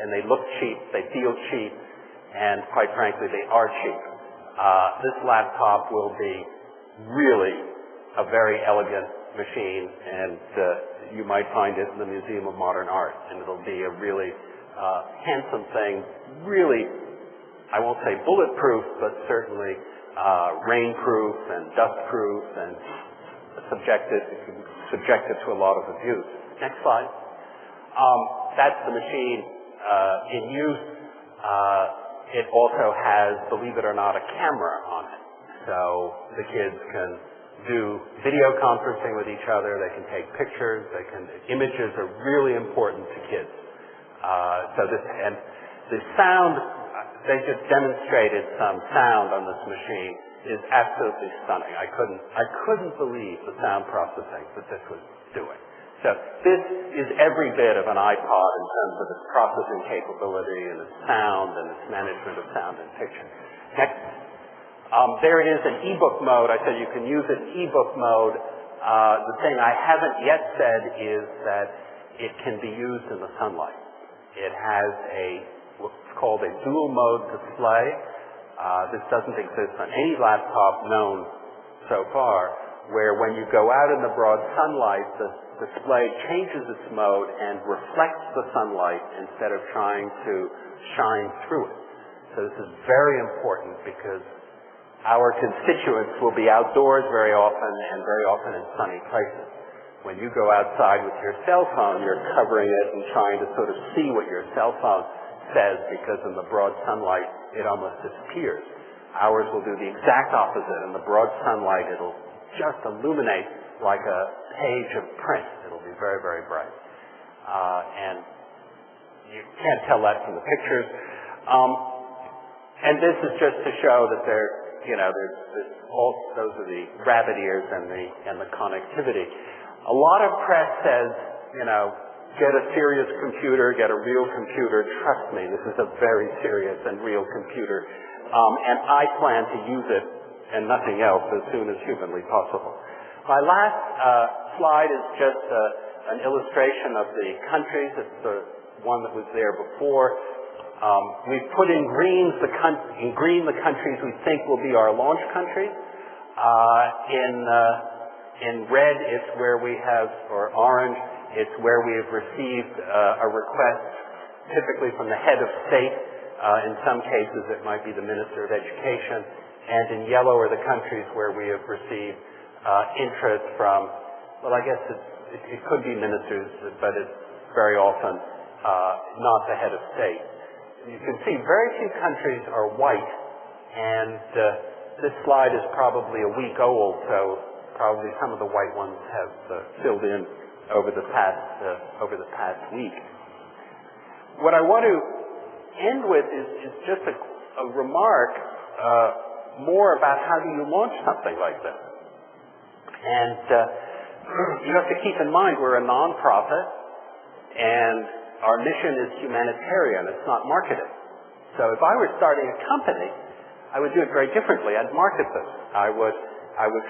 and they look cheap, they feel cheap, and quite frankly, they are cheap. This laptop will be really a very elegant machine, and you might find it in the Museum of Modern Art, and it'll be a really handsome thing, really, I won't say bulletproof, but certainly rainproof and dustproof and subjected to a lot of abuse. Next slide. That's the machine in use. It also has, believe it or not, a camera on it. So the kids can do video conferencing with each other. They can take pictures. Images are really important to kids. And the sound, they just demonstrated some sound on this machine, is absolutely stunning. I couldn't believe the sound processing that this was doing. So this is every bit of an iPod in terms of its processing capability and its sound and its management of sound and picture. Next. There it is in ebook mode. I said you can use it in ebook mode. The thing I haven't yet said is that it can be used in the sunlight. It has what's called a dual mode display. This doesn't exist on any laptop known so far, where when you go out in the broad sunlight, the display changes its mode and reflects the sunlight instead of trying to shine through it. So this is very important because our constituents will be outdoors very often and very often in sunny places. When you go outside with your cell phone, you're covering it and trying to sort of see what your cell phone says, because in the broad sunlight, it almost disappears. Ours will do the exact opposite. In the broad sunlight, it'll just illuminate like a page of print. It'll be very, very bright. And you can't tell that from the pictures. And this is just to show that those are the rabbit ears and the connectivity. A lot of press says, get a serious computer, get a real computer. Trust me, this is a very serious and real computer. And I plan to use it and nothing else as soon as humanly possible. My last slide is just an illustration of the countries. It's the one that was there before. We've put in green the countries we think will be our launch countries. In red, it's where we have, or orange, it's where we have received a request, typically from the head of state. In some cases, it might be the Minister of Education. And in yellow are the countries where we have received interest from, well, I guess it could be ministers, but it's very often not the head of state. You can see very few countries are white, and this slide is probably a week old, so probably some of the white ones have filled in over the past week. What I want to end with is just a remark more about how do you launch something like this. And you have to keep in mind we're a nonprofit, and our mission is humanitarian. It's not marketing. So if I were starting a company, I would do it very differently. I'd market this. I would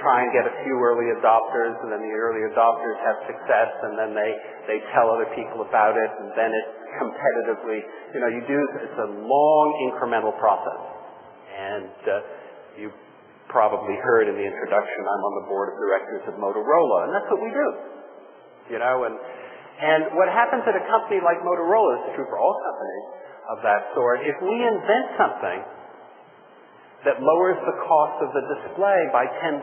try and get a few early adopters, and then the early adopters have success, and then they tell other people about it, and then it competitively, it's a long incremental process. And you probably heard in the introduction, I'm on the board of directors of Motorola, and that's what we do. And what happens at a company like Motorola is true for all companies of that sort. If we invent something that lowers the cost of the display by $10,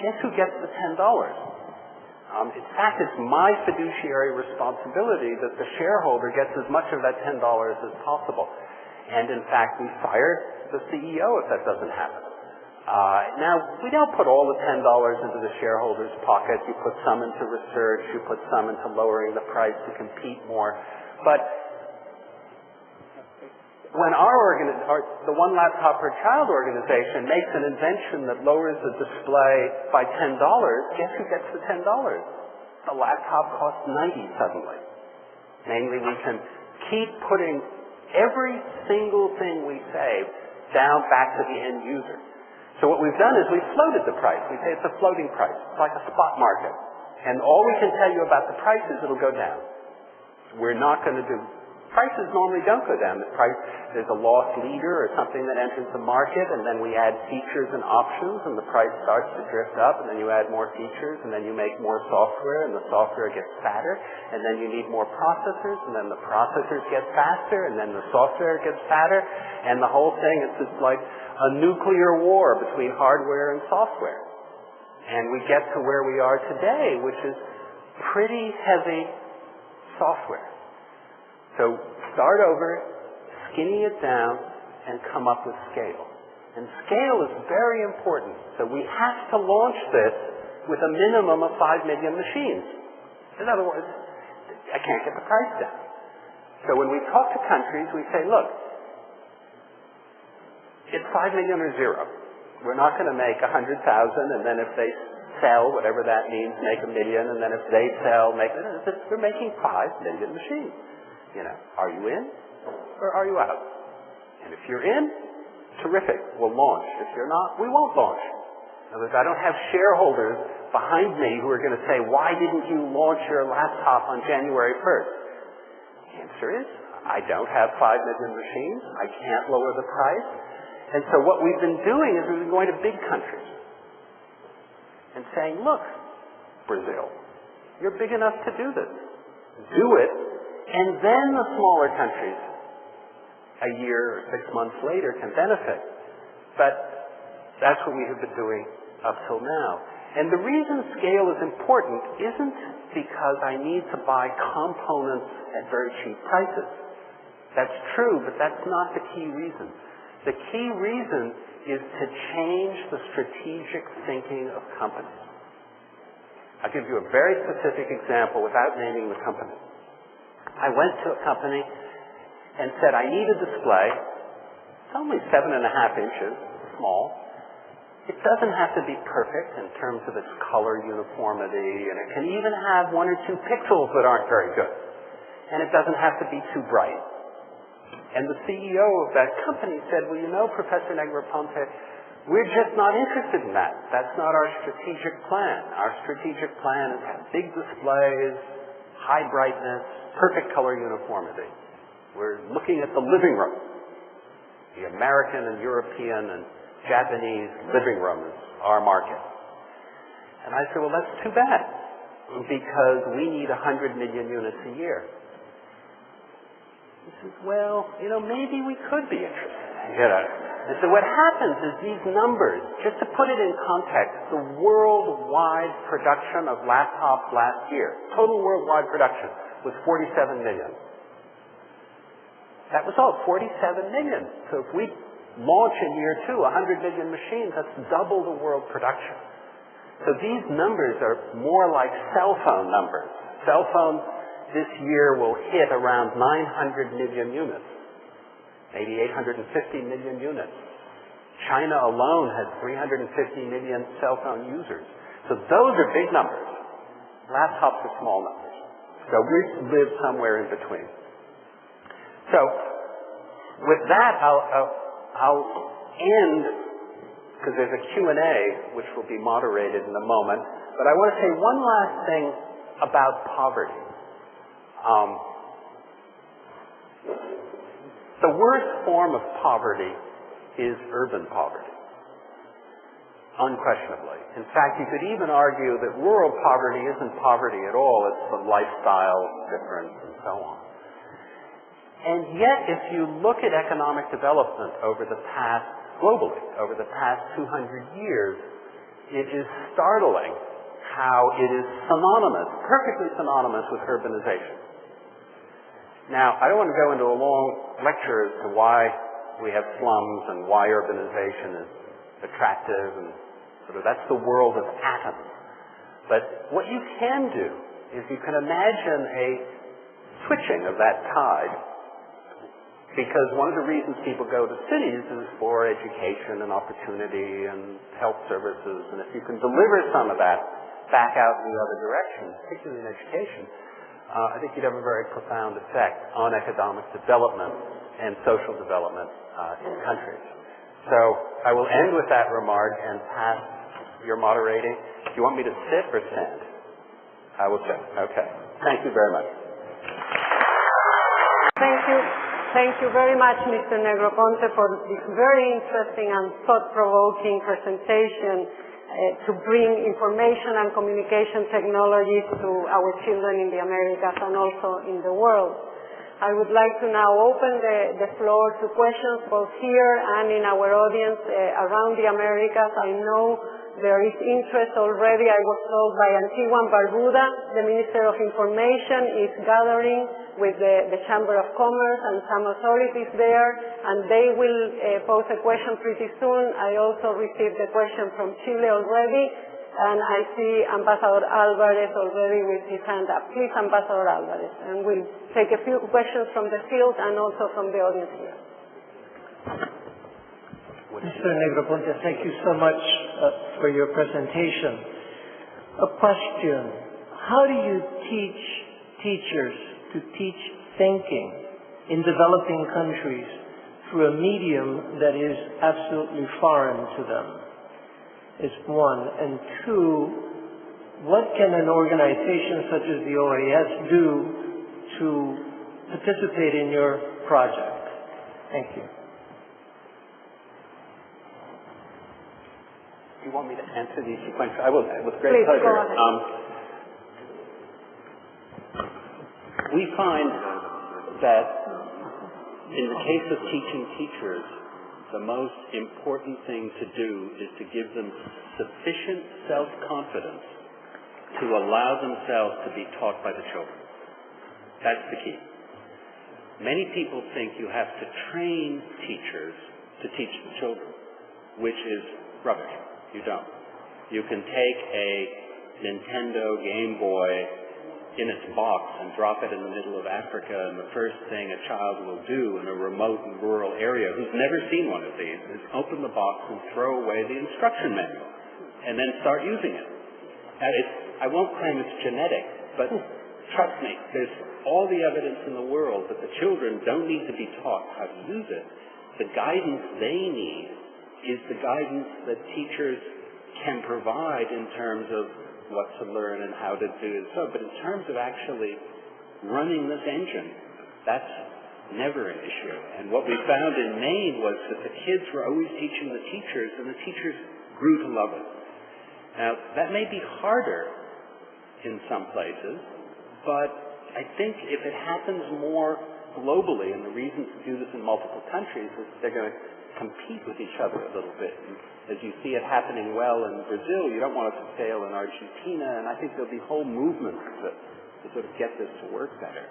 guess who gets the $10? In fact, it's my fiduciary responsibility that the shareholder gets as much of that $10 as possible. And in fact, we fired the CEO if that doesn't happen. Now, we don't put all the $10 into the shareholders' pocket. You put some into research. You put some into lowering the price to compete more. But when the One Laptop per Child organization makes an invention that lowers the display by $10, guess who gets the $10? The laptop costs $90 suddenly. Namely, we can keep putting every single thing we save down back to the end user. So what we've done is we've floated the price. We say it's a floating price. It's like a spot market. And all we can tell you about the price is it'll go down. We're not going to do Prices normally don't go down. There's a loss leader or something that enters the market, and then we add features and options, and the price starts to drift up, and then you add more features, and then you make more software, and the software gets fatter, and then you need more processors, and then the processors get faster, and then the software gets fatter, and the whole thing is just like a nuclear war between hardware and software. And we get to where we are today, which is pretty heavy software. So start over, skinny it down, and come up with scale. And scale is very important. So we have to launch this with a minimum of 5 million machines. In other words, I can't get the price down. So when we talk to countries, we say, look, it's 5 million or zero. We're not going to make 100,000, and then if they sell, whatever that means, make 1 million, and then if they sell, we're making 5 million machines. You know, are you in or are you out? And if you're in, terrific, we'll launch. If you're not, we won't launch. In other words, I don't have shareholders behind me who are going to say, why didn't you launch your laptop on January 1st? The answer is, I don't have 5 million machines. I can't lower the price. And so what we've been doing is we've been going to big countries and saying, look, Brazil, you're big enough to do this. Do it. And then the smaller countries, a year or 6 months later, can benefit. But that's what we have been doing up till now. And the reason scale is important isn't because I need to buy components at very cheap prices. That's true, but that's not the key reason. The key reason is to change the strategic thinking of companies. I'll give you a very specific example without naming the company. I went to a company and said, I need a display. It's only 7.5 inches, small. It doesn't have to be perfect in terms of its color uniformity, and it can even have 1 or 2 pixels that aren't very good. And it doesn't have to be too bright. And the CEO of that company said, well, you know, Professor Negroponte, we're just not interested in that. That's not our strategic plan. Our strategic plan is to have big displays, high brightness, perfect color uniformity. We're looking at the living room. The American and European and Japanese living room is our market. And I said, well, that's too bad, because we need 100 million units a year. He says, well, you know, maybe we could be interested. You know? And so what happens is these numbers, just to put it in context, the worldwide production of laptops last year, total worldwide production, was 47 million. That was all, 47 million. So if we launch in year 2, 100 million machines, that's double the world production. So these numbers are more like cell phone numbers. Cell phones this year will hit around 900 million units, maybe 850 million units. China alone has 350 million cell phone users. So those are big numbers. Laptops are small numbers. So we live somewhere in between. So with that, I'll end, because there's a Q&A which will be moderated in a moment. But I want to say one last thing about poverty. The worst form of poverty is urban poverty, unquestionably. In fact, you could even argue that rural poverty isn't poverty at all. It's the lifestyle difference and so on. And yet, if you look at economic development globally, over the past 200 years, it is startling how it is perfectly synonymous with urbanization. Now, I don't want to go into a long lecture as to why we have slums and why urbanization is attractive, and sort of that's the world of atoms. But what you can do is you can imagine a switching of that tide, because one of the reasons people go to cities is for education and opportunity and health services, and if you can deliver some of that back out in the other direction, particularly in education, I think you'd have a very profound effect on economic development and social development in countries. So I will end with that remark and pass your moderating. Do you want me to sit or stand? I will sit. Okay. Thank you very much. Thank you. Thank you very much, Mr. Negroponte, for this very interesting and thought-provoking presentation to bring information and communication technologies to our children in the Americas and also in the world. I would like to now open the floor to questions both here and in our audience around the Americas. I know there is interest already. I was told by Antigua and Barbuda, the Minister of Information is gathering with the Chamber of Commerce and some authorities there, and they will pose a question pretty soon. I also received a question from Chile already, and I see Ambassador Alvarez already with his hand up. Please, Ambassador Alvarez, and we'll take a few questions from the field and also from the audience here. Mr. Negroponte, thank you so much for your presentation. A question: how do you teach teachers to teach thinking in developing countries through a medium that is absolutely foreign to them? Is one. And two, what can an organization such as the OAS do to participate in your project? Thank you. Do you want me to answer these sequentially? I will, with great pleasure. Go ahead. We find that in the case of teaching teachers, the most important thing to do is to give them sufficient self-confidence to allow themselves to be taught by the children. That's the key. Many people think you have to train teachers to teach the children, which is rubbish. You don't. You can take a Nintendo Game Boy in its box and drop it in the middle of Africa, and the first thing a child will do in a remote and rural area who's never seen one of these is open the box and throw away the instruction manual and then start using it. And I won't claim it's genetic, but trust me, there's all the evidence in the world that the children don't need to be taught how to use it. The guidance they need is the guidance that teachers can provide in terms of what to learn and how to do it. But in terms of actually running this engine, that's never an issue. And what we found in Maine was that the kids were always teaching the teachers, and the teachers grew to love it. Now, that may be harder in some places, but I think if it happens more globally, and the reason to do this in multiple countries is they're going to compete with each other a little bit. And as you see it happening well in Brazil, you don't want it to fail in Argentina, and I think there'll be whole movements to sort of get this to work better.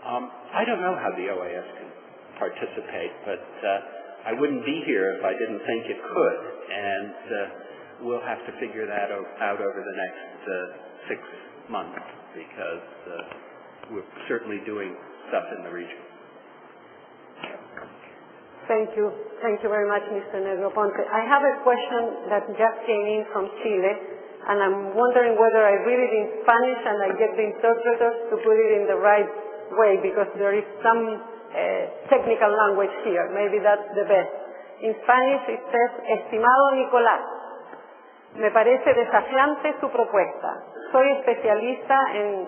I don't know how the OAS can participate, but I wouldn't be here if I didn't think it could, and we'll have to figure that out over the next 6 months, because we're certainly doing stuff in the region. Thank you. Thank you very much, Mr. Negroponte. I have a question that just came in from Chile, and I'm wondering whether I read it in Spanish and I get the interpreters to put it in the right way, because there is some technical language here. Maybe that's the best. In Spanish it says: Estimado Nicolás, me parece desafiante su propuesta. Soy especialista en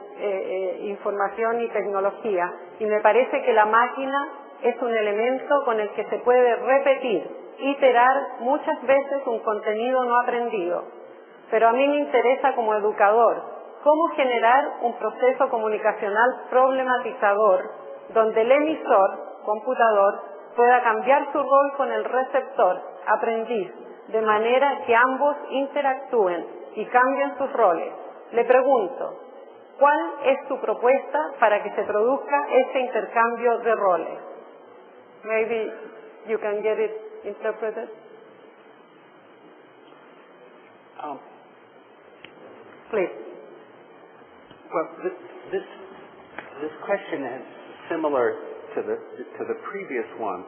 información y tecnología, y me parece que la máquina es un elemento con el que se puede repetir, iterar muchas veces un contenido no aprendido. Pero a mí me interesa como educador cómo generar un proceso comunicacional problematizador donde el emisor, computador, pueda cambiar su rol con el receptor, aprendiz, de manera que ambos interactúen y cambien sus roles. Le pregunto, ¿cuál es su propuesta para que se produzca este intercambio de roles? Maybe you can get it interpreted. Please. Well, this question is similar to the previous one.